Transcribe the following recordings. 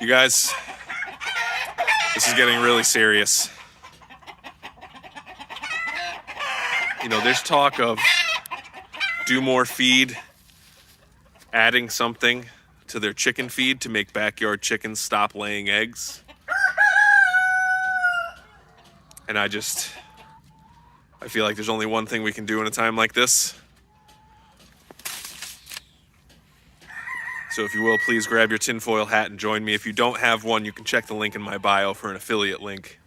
You guys, this is getting really serious. You know, there's talk of Dumor feed adding something to their chicken feed to make backyard chickens stop laying eggs. And I feel like there's only one thing we can do in a time like this. So if you will, please grab your tinfoil hat and join me. If you don't have one, you can check the link in my bio for an affiliate link.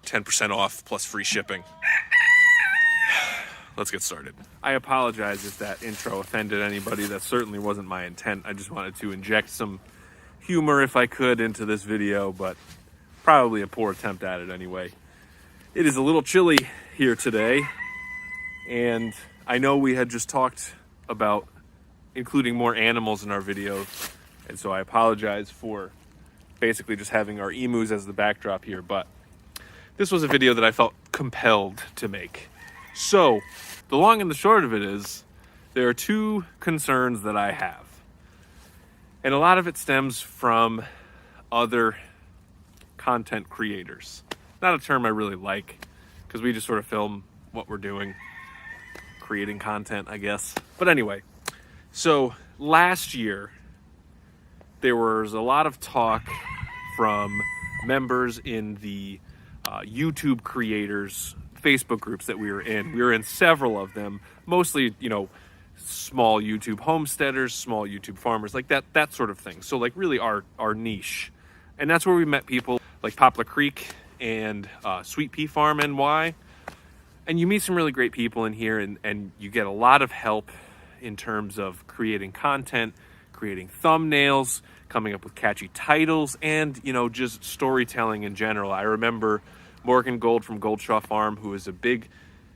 10% off plus free shipping. Let's get started. I apologize if that intro offended anybody. That certainly wasn't my intent. I just wanted to inject some humor if I could into this video, but probably a poor attempt at it anyway. It is a little chilly here today, and I know we had just talked about including more animals in our video, and so I apologize for basically just having our emus as the backdrop here, but this was a video that I felt compelled to make. So the long and the short of it is, there are two concerns that I have, and a lot of it stems from other content creators. Not a term I really like, because we just sort of film what we're doing, creating content, I guess. But anyway, so last year, there was a lot of talk from members in the YouTube creators Facebook groups that we were in. We were in several of them, mostly, you know, small YouTube homesteaders, small YouTube farmers, like that sort of thing. So like really our niche. And that's where we met people like Poplar Creek and Sweet Pea Farm NY. And you meet some really great people in here, and you get a lot of help in terms of creating content, creating thumbnails, coming up with catchy titles, and, you know, just storytelling in general. I remember Morgan Gold from Goldshaw Farm, who is a big,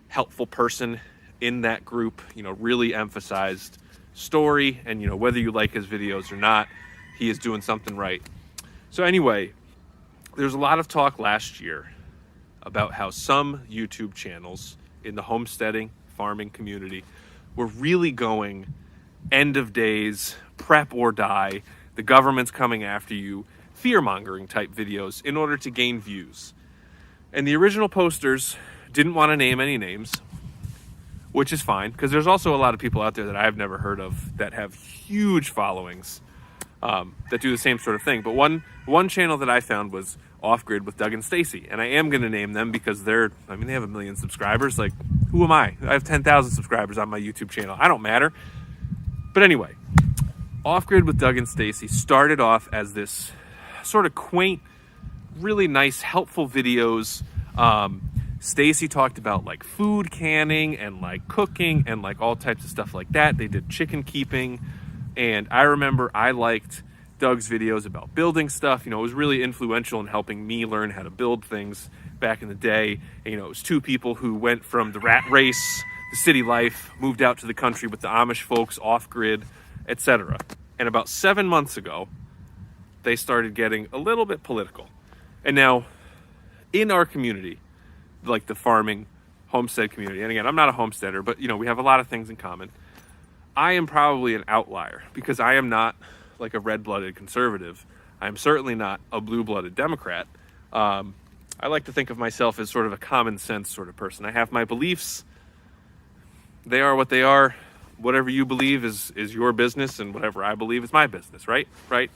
helpful person in that group, you know, really emphasized story, and, you know, whether you like his videos or not, he is doing something right. So anyway, there's a lot of talk last year about how some YouTube channels in the homesteading, farming community were really going end of days, prep or die, the government's coming after you, fear-mongering type videos in order to gain views. And the original posters didn't want to name any names, which is fine, because there's also a lot of people out there that I've never heard of that have huge followings that do the same sort of thing. But one channel that I found was Off Grid with Doug and Stacy, and I am going to name them because they have 1 million subscribers. Like, who am I? I have 10,000 subscribers on my YouTube channel. I don't matter. But anyway, Off Grid with Doug and Stacy started off as this sort of quaint, really nice, helpful videos. Stacy talked about like food canning and like cooking and like all types of stuff like that. They did chicken keeping, and I remember I liked Doug's videos about building stuff. You know, it was really influential in helping me learn how to build things back in the day. And, you know, it was two people who went from the rat race, the city life, moved out to the country with the Amish folks, off grid, etc. And about 7 months ago, they started getting a little bit political. And now, in our community, like the farming, homestead community, and again, I'm not a homesteader, but, you know, we have a lot of things in common. I am probably an outlier because I am not like a red-blooded conservative. I'm certainly not a blue-blooded Democrat. I like to think of myself as sort of a common sense sort of person. I have my beliefs. They are what they are. Whatever you believe is your business, and whatever I believe is my business, right? Right.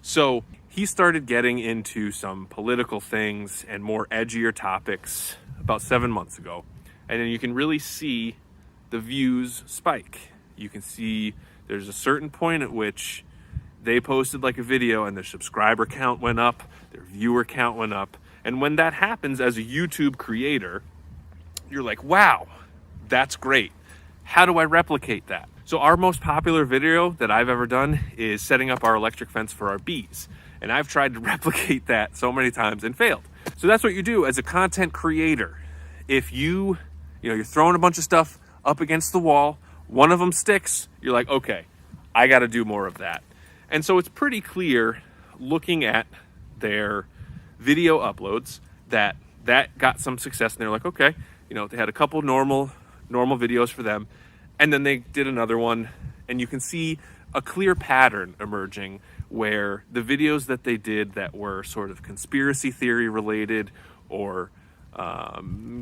So he started getting into some political things and more edgier topics about 7 months ago. And then you can really see the views spike. You can see there's a certain point at which they posted like a video and their subscriber count went up, their viewer count went up. And when that happens as a YouTube creator, you're like, wow, that's great. How do I replicate that? So our most popular video that I've ever done is setting up our electric fence for our bees. And I've tried to replicate that so many times and failed. So that's what you do as a content creator. If you're throwing a bunch of stuff up against the wall, one of them sticks, you're like, okay, I got to do more of that. And so it's pretty clear looking at their video uploads that got some success, and they're like, okay, you know, they had a couple normal videos for them, and then they did another one And you can see a clear pattern emerging where the videos that they did that were sort of conspiracy theory related or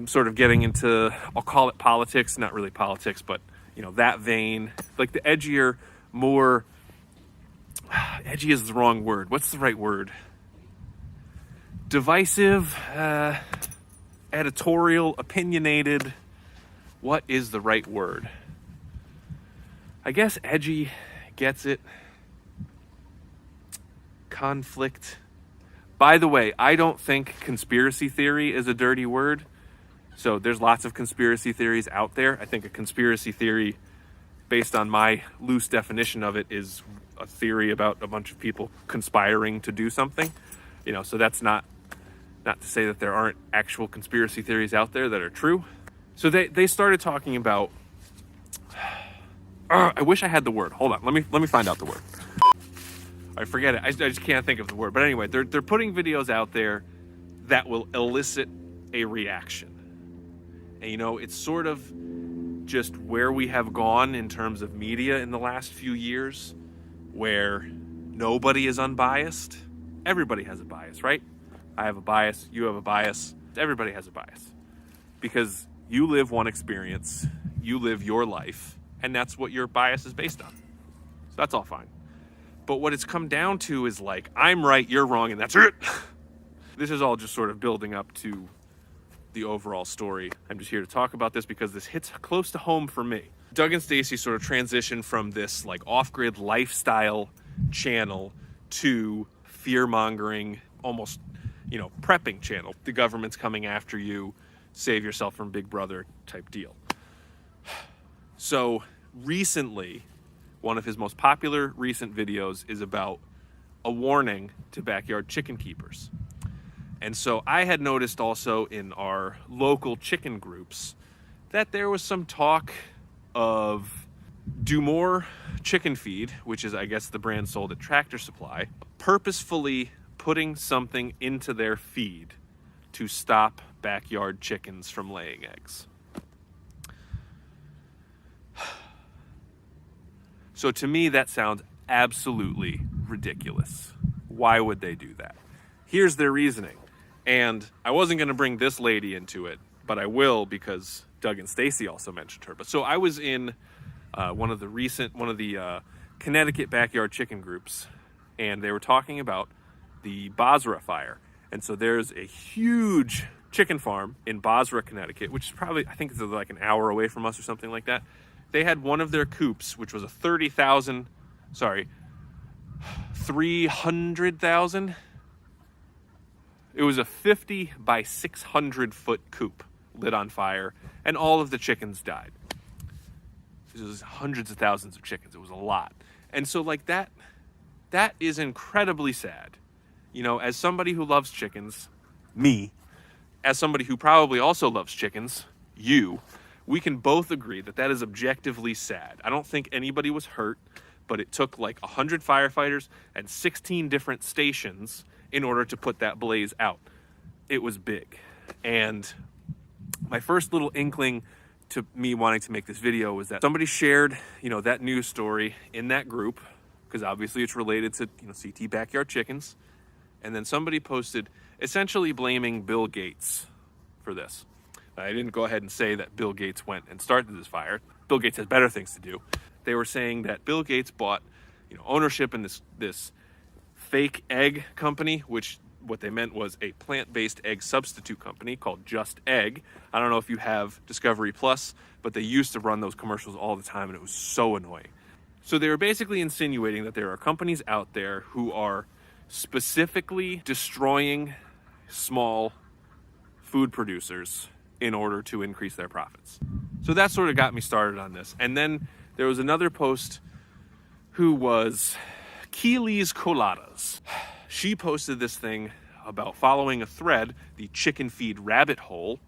sort of getting into, I'll call it politics, not really politics, but that vein, like the edgier, more, edgy is the wrong word. What's the right word? Divisive, editorial, opinionated. What is the right word? I guess edgy gets it. Conflict. By the way, I don't think conspiracy theory is a dirty word. So there's lots of conspiracy theories out there. I think a conspiracy theory, based on my loose definition of it, is a theory about a bunch of people conspiring to do something. So that's not to say that there aren't actual conspiracy theories out there that are true. So they started talking about, I wish I had the word. Hold on, let me find out the word. I forget it. I just can't think of the word. But anyway, they're putting videos out there that will elicit a reaction. And it's sort of just where we have gone in terms of media in the last few years, where nobody is unbiased. Everybody has a bias, right? I have a bias, you have a bias, everybody has a bias. Because you live one experience, you live your life, and that's what your bias is based on. So that's all fine. But what it's come down to is like, I'm right, you're wrong, and that's it. This is all just sort of building up to the overall story. I'm just here to talk about this because this hits close to home for me. Doug and Stacy sort of transitioned from this like off-grid lifestyle channel to fear-mongering, almost, prepping channel. The government's coming after you, save yourself from Big Brother type deal. So recently, one of his most popular recent videos is about a warning to backyard chicken keepers. And so I had noticed also in our local chicken groups that there was some talk of Dumor chicken feed, which is, I guess, the brand sold at Tractor Supply, purposefully putting something into their feed to stop backyard chickens from laying eggs. So to me, that sounds absolutely ridiculous. Why would they do that? Here's their reasoning. And I wasn't going to bring this lady into it, but I will because Doug and Stacy also mentioned her. But so I was in one of the Connecticut backyard chicken groups, and they were talking about the Basra fire. And so there's a huge chicken farm in Basra, Connecticut, which is probably, I think it's like an hour away from us or something like that. They had one of their coops, which was a 300,000. It was a 50 by 600 foot coop lit on fire, and all of the chickens died. It was hundreds of thousands of chickens. It was a lot. And so like that is incredibly sad. As somebody who loves chickens, me, as somebody who probably also loves chickens, you, we can both agree that that is objectively sad. I don't think anybody was hurt, but it took like 100 firefighters and 16 different stations in order to put that blaze out. It was big. And my first little inkling to me wanting to make this video was that somebody shared, that news story in that group, because obviously it's related to, CT backyard chickens. And then somebody posted essentially blaming Bill Gates for this. I didn't go ahead and say that Bill Gates went and started this fire. Bill Gates has better things to do. They were saying that Bill Gates bought, ownership in this fake egg company, which what they meant was a plant-based egg substitute company called Just Egg. I don't know if you have Discovery Plus, but they used to run those commercials all the time, and it was so annoying. So they were basically insinuating that there are companies out there who are specifically destroying small food producers in order to increase their profits. So that sort of got me started on this. And then there was another post who was Keely's Coladas. She posted this thing about following a thread, the chicken feed rabbit hole,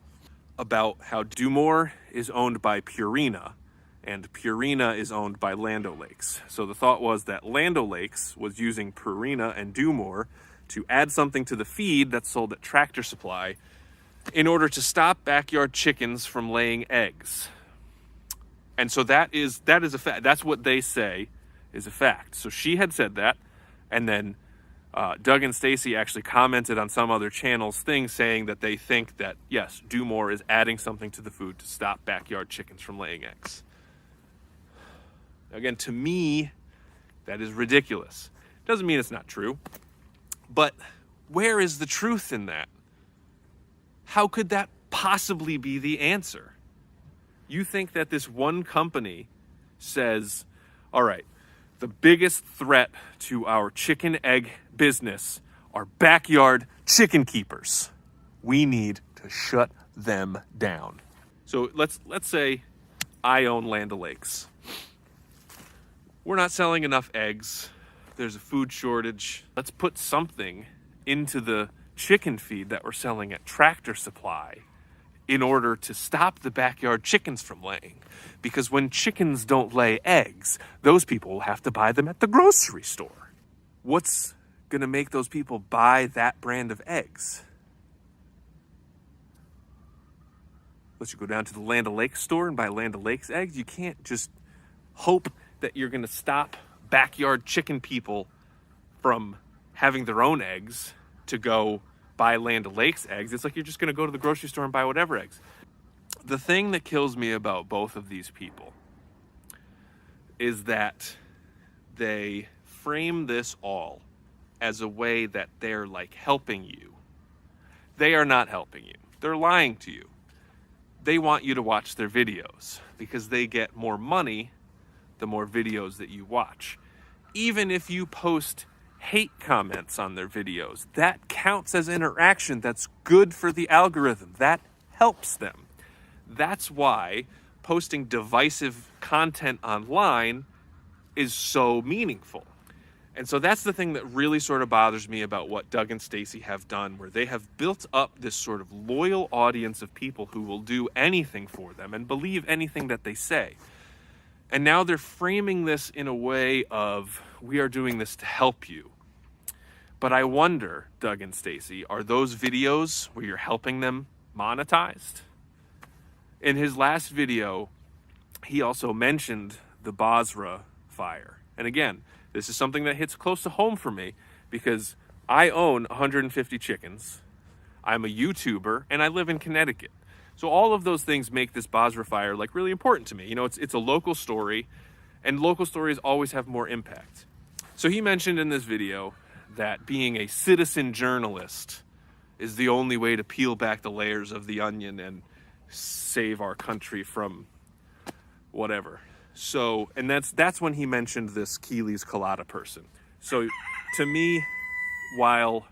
about how Dumor is owned by Purina and Purina is owned by Land O'Lakes. So the thought was that Land O'Lakes was using Purina and Dumor to add something to the feed that's sold at Tractor Supply in order to stop backyard chickens from laying eggs. And so that is a fact. That's what they say is a fact. So she had said that, and then Doug and Stacy actually commented on some other channel's thing saying that they think that, yes, Dumor is adding something to the food to stop backyard chickens from laying eggs. Again, to me, that is ridiculous. Doesn't mean it's not true, but where is the truth in that? How could that possibly be the answer? You think that this one company says, all right, the biggest threat to our chicken egg business are backyard chicken keepers. We need to shut them down. So let's say I own Land O'Lakes. We're not selling enough eggs. There's a food shortage. Let's put something into the chicken feed that we're selling at Tractor Supply in order to stop the backyard chickens from laying. Because when chickens don't lay eggs, those people will have to buy them at the grocery store. What's going to make those people buy that brand of eggs? Let you go down to the Land O'Lakes store and buy Land O'Lakes eggs. You can't just hope that you're going to stop backyard chicken people from having their own eggs to go buy Land O'Lakes eggs. It's like you're just going to go to the grocery store and buy whatever eggs. The thing that kills me about both of these people is that they frame this all as a way that they're like helping you. They are not helping you. They're lying to you. They want you to watch their videos because they get more money the more videos that you watch. Even if you post hate comments on their videos, that counts as interaction. That's good for the algorithm. That helps them. That's why posting divisive content online is so meaningful. And so that's the thing that really sort of bothers me about what Doug and Stacy have done, where they have built up this sort of loyal audience of people who will do anything for them and believe anything that they say. And now they're framing this in a way of, we are doing this to help you. But I wonder, Doug and Stacy, are those videos where you're helping them monetized? In his last video, he also mentioned the Basra fire. And again, this is something that hits close to home for me because I own 150 chickens. I'm a YouTuber and I live in Connecticut. So all of those things make this Basra fire like really important to me. You know, it's a local story, and local stories always have more impact. So he mentioned in this video that being a citizen journalist is the only way to peel back the layers of the onion and save our country from whatever. So, and that's when he mentioned this Keeley's Colada person. So to me, while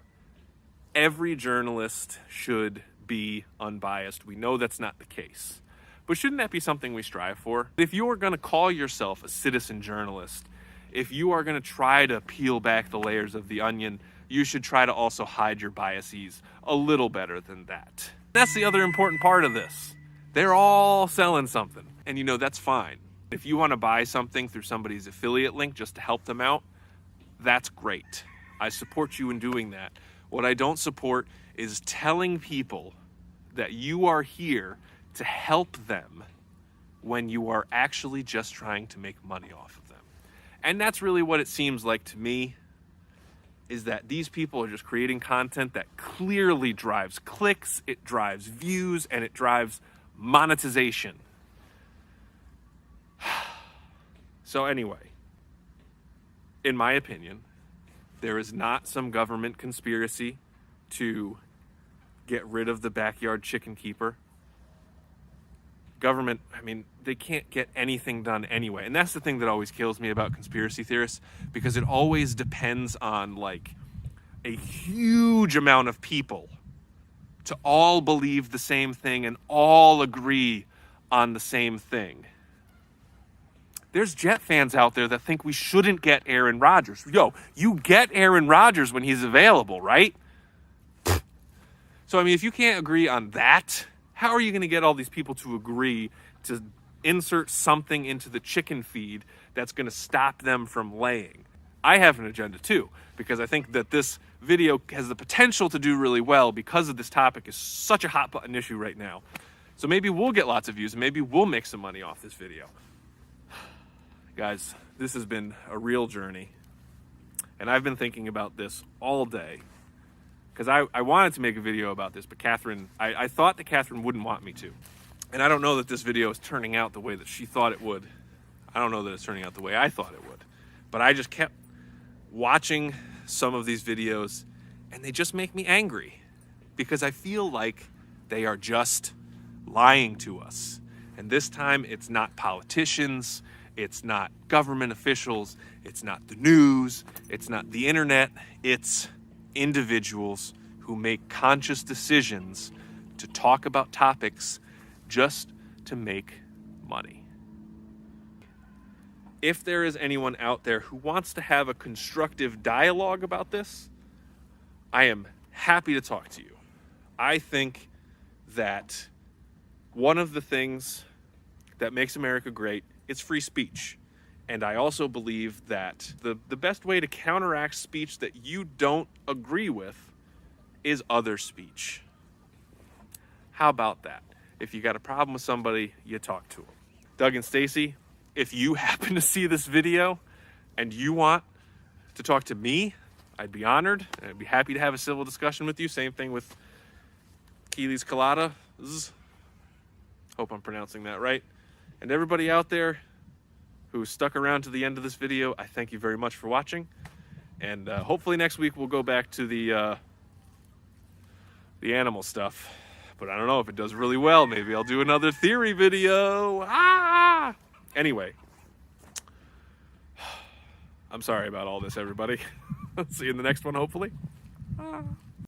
every journalist should be unbiased, we know that's not the case. But shouldn't that be something we strive for? If you are going to call yourself a citizen journalist, if you are going to try to peel back the layers of the onion, you should try to also hide your biases a little better than that. That's the other important part of this. They're all selling something, and you know, that's fine. If you want to buy something through somebody's affiliate link just to help them out, that's great. I support you in doing that. What I don't support is telling people that you are here to help them when you are actually just trying to make money off of them. And that's really what it seems like to me, is that these people are just creating content that clearly drives clicks, it drives views, and it drives monetization. So anyway, in my opinion, there is not some government conspiracy to get rid of the backyard chicken keeper. Government, I mean, they can't get anything done anyway. And that's the thing that always kills me about conspiracy theorists, because it always depends on like a huge amount of people to all believe the same thing and all agree on the same thing. There's Jet fans out there that think we shouldn't get Aaron Rodgers. Yo, you get Aaron Rodgers when he's available, right? So, I mean, if you can't agree on that, how are you going to get all these people to agree to insert something into the chicken feed that's going to stop them from laying? I have an agenda too, because I think that this video has the potential to do really well because of this topic is such a hot button issue right now. So maybe we'll get lots of views and maybe we'll make some money off this video. Guys, this has been a real journey, and I've been thinking about this all day, because I wanted to make a video about this, but Catherine, I thought that Catherine wouldn't want me to. And I don't know that this video is turning out the way that she thought it would. I don't know that it's turning out the way I thought it would. But I just kept watching some of these videos, and they just make me angry, because I feel like they are just lying to us. And this time, it's not politicians, it's not government officials, it's not the news, it's not the internet, it's individuals who make conscious decisions to talk about topics just to make money. If there is anyone out there who wants to have a constructive dialogue about this, I am happy to talk to you. I think that one of the things that makes America great is free speech. And I also believe that the best way to counteract speech that you don't agree with is other speech. How about that? If you got a problem with somebody, you talk to them. Doug and Stacy, if you happen to see this video and you want to talk to me, I'd be honored, and I'd be happy to have a civil discussion with you. Same thing with Keely's Colada. Hope I'm pronouncing that right. And everybody out there who stuck around to the end of this video, I thank you very much for watching. And hopefully next week we'll go back to the animal stuff. But I don't know if it does really well. Maybe I'll do another theory video. Anyway, I'm sorry about all this, everybody. See you in the next one, hopefully.